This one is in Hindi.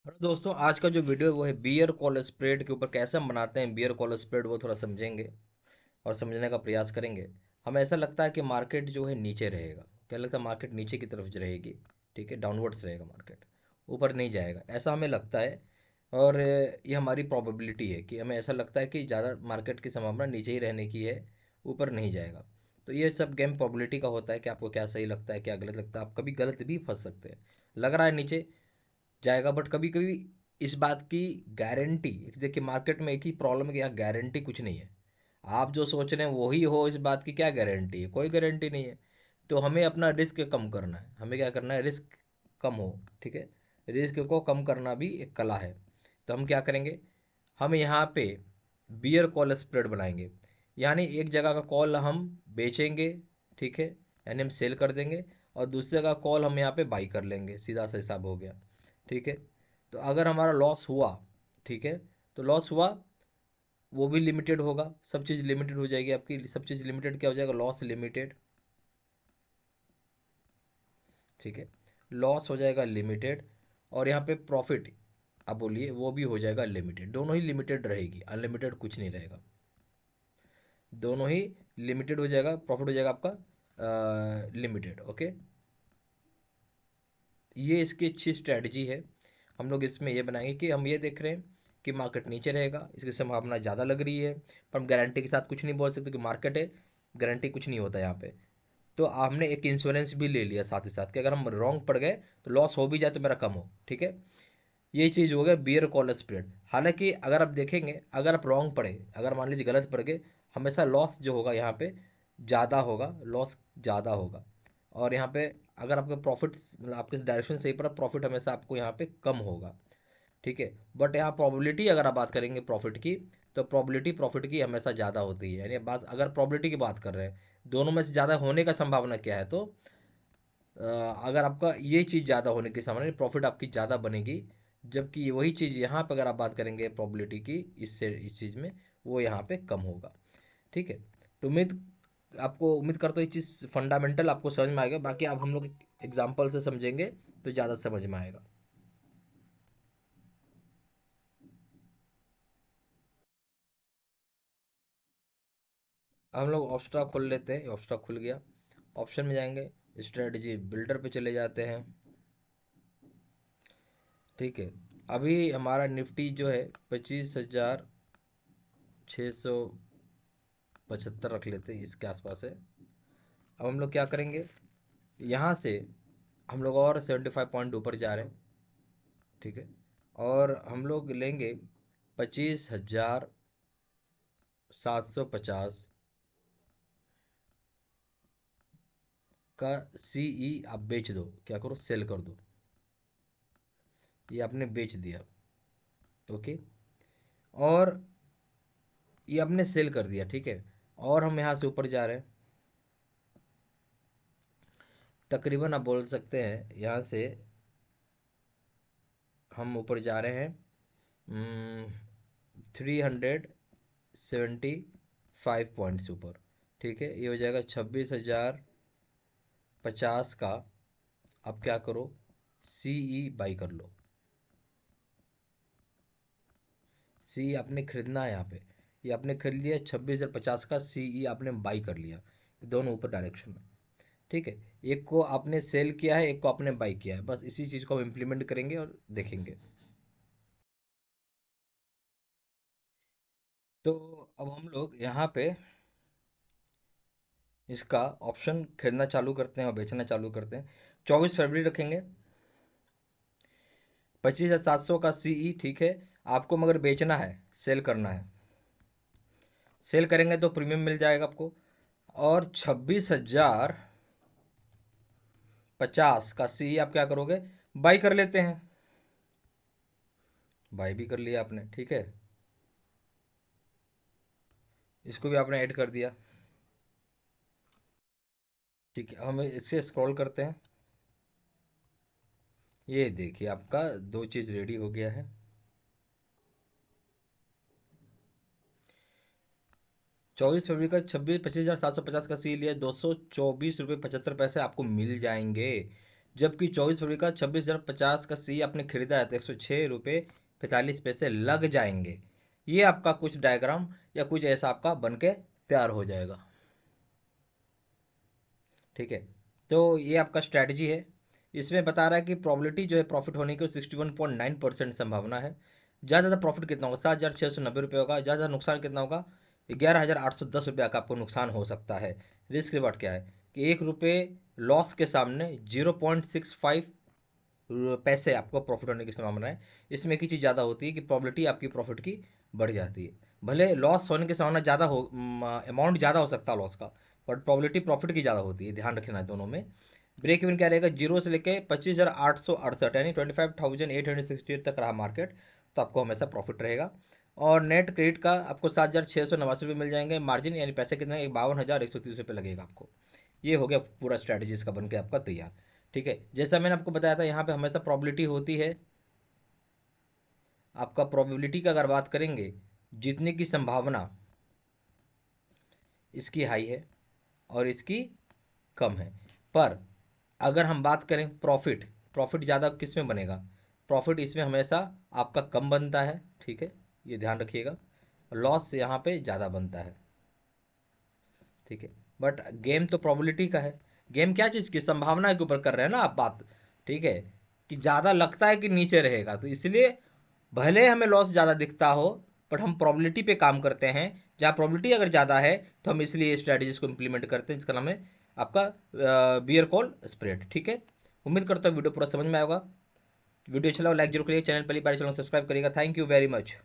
हेलो दोस्तों, आज का जो वीडियो है वो है बियर कॉल स्प्रेड के ऊपर। कैसे हम बनाते हैं बियर कॉल स्प्रेड वो थोड़ा समझेंगे और समझने का प्रयास करेंगे। हमें ऐसा लगता है कि मार्केट जो है नीचे रहेगा। क्या लगता है? मार्केट नीचे की तरफ रहेगी। ठीक है, डाउनवर्ड्स रहेगा मार्केट, ऊपर नहीं जाएगा, ऐसा हमें लगता है। और ये हमारी प्रोबेबिलिटी है कि हमें ऐसा लगता है कि ज़्यादा मार्केट की संभावना नीचे ही रहने की है, ऊपर नहीं जाएगा। तो ये सब गेम प्रोबेबिलिटी का होता है कि आपको क्या सही लगता है, क्या गलत लगता है। आप कभी गलत भी फंस सकते हैं। लग रहा है नीचे जाएगा, बट कभी कभी इस बात की गारंटी, देखिए मार्केट में एक ही प्रॉब्लम है कि यहाँ गारंटी कुछ नहीं है। आप जो सोच रहे हैं वही हो, इस बात की क्या गारंटी है? कोई गारंटी नहीं है। तो हमें अपना रिस्क कम करना है। हमें क्या करना है? रिस्क कम हो। ठीक है, रिस्क को कम करना भी एक कला है। तो हम क्या करेंगे? हम यहाँ पे बियर कॉल स्प्रेड बनाएंगे। यानी एक जगह का कॉल हम बेचेंगे, ठीक है, यानी हम सेल कर देंगे, और दूसरी जगह कॉल हम यहाँ पे बाई कर लेंगे। सीधा सा हिसाब हो गया। ठीक है, तो अगर हमारा लॉस हुआ, ठीक है, तो लॉस हुआ वो भी लिमिटेड होगा। सब चीज़ लिमिटेड हो जाएगी आपकी। सब चीज़ लिमिटेड क्या हो जाएगा? Loss limited. ठीक है, लॉस हो जाएगा लिमिटेड। और यहाँ पे प्रॉफिट, आप बोलिए, वो भी हो जाएगा लिमिटेड। दोनों ही लिमिटेड रहेगी, अनलिमिटेड कुछ नहीं रहेगा। दोनों ही लिमिटेड हो जाएगा, प्रॉफिट हो जाएगा आपका लिमिटेड। ओके, ये इसकी अच्छी स्ट्रैटेजी है। हम लोग इसमें ये बनाएंगे कि हम ये देख रहे हैं कि मार्केट नीचे रहेगा, इसकी संभावना ज़्यादा लग रही है, पर हम गारंटी के साथ कुछ नहीं बोल सकते कि मार्केट है। गारंटी कुछ नहीं होता यहाँ पे। तो हमने एक इंश्योरेंस भी ले लिया साथ ही साथ कि अगर हम रॉन्ग पड़ गए तो लॉस हो भी जाए तो मेरा कम हो। ठीक है, ये चीज़ हो गया बियर कॉल स्प्रेड। हालांकि अगर आप देखेंगे, अगर आप रॉन्ग पड़े, अगर मान लीजिए गलत पड़ गए, हमेशा लॉस जो होगा यहाँ पे ज़्यादा होगा, लॉस ज़्यादा होगा। और यहाँ पे अगर आपका प्रॉफिट, मतलब आपके डायरेक्शन सही पड़ा, प्रॉफिट हमेशा आपको यहाँ पे कम होगा। ठीक है, बट यहाँ प्रोबेबिलिटी अगर आप बात करेंगे प्रॉफिट की, तो प्रोबेबिलिटी प्रॉफिट की हमेशा ज़्यादा होती है। यानी बात, अगर प्रोबेबिलिटी की बात कर रहे हैं, दोनों में से ज़्यादा होने का संभावना क्या है? तो अगर आपका ये चीज़ ज़्यादा होने की संभावना, प्रॉफिट आपकी ज़्यादा बनेगी। जबकि वही चीज़ यहाँ पर अगर आप बात करेंगे प्रोबेबिलिटी की, इससे इस चीज़ में, वो यहाँ पे कम होगा। ठीक है, तो उम्मीद करता हूँ ये चीज़ फंडामेंटल आपको समझ में आएगा। बाकी आप हम लोग एग्जाम्पल से समझेंगे तो ज़्यादा समझ में आएगा। हम लोग ऑप्स्ट्रा खोल लेते हैं। ऑप्स्ट्रा खुल गया, ऑप्शन में जाएंगे, स्ट्रेटजी बिल्डर पे चले जाते हैं। ठीक है, अभी हमारा निफ्टी जो है 25,675 रख लेते हैं, इसके आसपास है। अब हम लोग क्या करेंगे? यहाँ से हम लोग और 75 पॉइंट ऊपर जा रहे हैं। ठीक है, और हम लोग लेंगे 25,750 का सीई। आप बेच दो, क्या करो? सेल कर दो। ये आपने बेच दिया। ओके, और ये आपने सेल कर दिया। ठीक है, और हम यहाँ से ऊपर जा रहे हैं। तकरीबन आप बोल सकते हैं यहाँ से हम ऊपर जा रहे हैं 375 पॉइंट्स ऊपर। ठीक है, ये हो जाएगा 26,050 का। अब क्या करो? सीई बाई कर लो। सीई आपने खरीदना है यहाँ पे। ये आपने खरीद लिया 26,050 का सीई, आपने बाई कर लिया। दोनों ऊपर डायरेक्शन में। ठीक है, एक को आपने सेल किया है, एक को आपने बाई किया है। बस इसी चीज़ को हम इम्प्लीमेंट करेंगे और देखेंगे। तो अब हम लोग यहाँ पे इसका ऑप्शन खरीदना चालू करते हैं और बेचना चालू करते हैं। 24 फरवरी रखेंगे, 25,700 का सीई। ठीक है, आपको मगर बेचना है, सेल करना है। सेल करेंगे तो प्रीमियम मिल जाएगा आपको। और 26,050 का सीई आप क्या करोगे? बाई कर लेते हैं। बाई भी कर लिया आपने। ठीक है, इसको भी आपने ऐड कर दिया। ठीक है, हम इसे स्क्रॉल करते हैं। ये देखिए आपका दो चीज़ रेडी हो गया है। 24 फरवरी का 26,000 25,750 का सी लिया, 224 रुपये 75 पैसे आपको मिल जाएंगे। जबकि 24 फरवरी का 26,050 का सी आपने खरीदा है तो 106 रुपये 45 पैसे लग जाएंगे। ये आपका कुछ डायग्राम या कुछ ऐसा आपका बन के तैयार हो जाएगा। ठीक है, तो ये आपका स्ट्रैटेजी है। इसमें बता रहा है कि प्रोबेबिलिटी जो है प्रॉफिट होने की 61.9% संभावना है। ज़्यादा ज़्यादा प्रॉफिट कितना होगा, 7,690 रुपये होगा। ज़्यादा ज़्यादा नुकसान कितना होगा, 11,810 रुपये का आपको नुकसान हो सकता है। रिस्क रिवार्ड क्या है कि 1 रुपये लॉस के सामने 0.65 पैसे आपको प्रॉफिट होने की संभावना है। इसमें एक ही चीज़ ज़्यादा होती है कि प्रॉबिलिटी आपकी प्रॉफिट की बढ़ जाती है। भले लॉस होने की संभावना ज़्यादा हो, अमाउंट ज़्यादा हो सकता है लॉस का, बट प्रॉबिलिटी प्रॉफिट की ज़्यादा होती है, ध्यान रखना है दोनों में। ब्रेक इवन क्या रहेगा, 0 से लेके 25,868 यानी 25,868 तक रहा मार्केट, तो आपको हमेशा प्रॉफिट रहेगा। और नेट क्रेडिट का आपको 7,689 रुपये मिल जाएंगे। मार्जिन यानी पैसे कितने, 52,130 रुपये लगेगा आपको। ये हो गया पूरा स्ट्रैटेजी इसका बन के आपका तैयार। ठीक है, जैसा मैंने आपको बताया था यहाँ पे हमेशा प्रोबेबिलिटी होती है। आपका प्रोबेबिलिटी का अगर बात करेंगे, जीतने की संभावना इसकी हाई है और इसकी कम है। पर अगर हम बात करें प्रॉफिट, प्रॉफिट ज़्यादा किस में बनेगा, प्रॉफिट इसमें हमेशा आपका कम बनता है। ठीक है, ये ध्यान रखिएगा। लॉस यहाँ पे ज़्यादा बनता है। ठीक है, बट गेम तो प्रोबेबिलिटी का है। गेम क्या चीज़ की संभावना के ऊपर कर रहे हैं ना आप बात। ठीक है, कि ज़्यादा लगता है कि नीचे रहेगा, तो इसलिए भले हमें लॉस ज़्यादा दिखता हो, बट हम प्रोबेबिलिटी पे काम करते हैं। जहाँ प्रोबेबिलिटी अगर ज़्यादा है तो हम इसलिए स्ट्रैटेजीज को इम्प्लीमेंट करते हैं, जिसका नाम है आपका बियर कॉल स्प्रेड। ठीक है, उम्मीद करता हूँ वीडियो पूरा समझ में आएगा। वीडियो अच्छा लगा लाइक जरूर करिए, चैनल पहली बार चैनल सब्सक्राइब करिएगा। Thank you very much.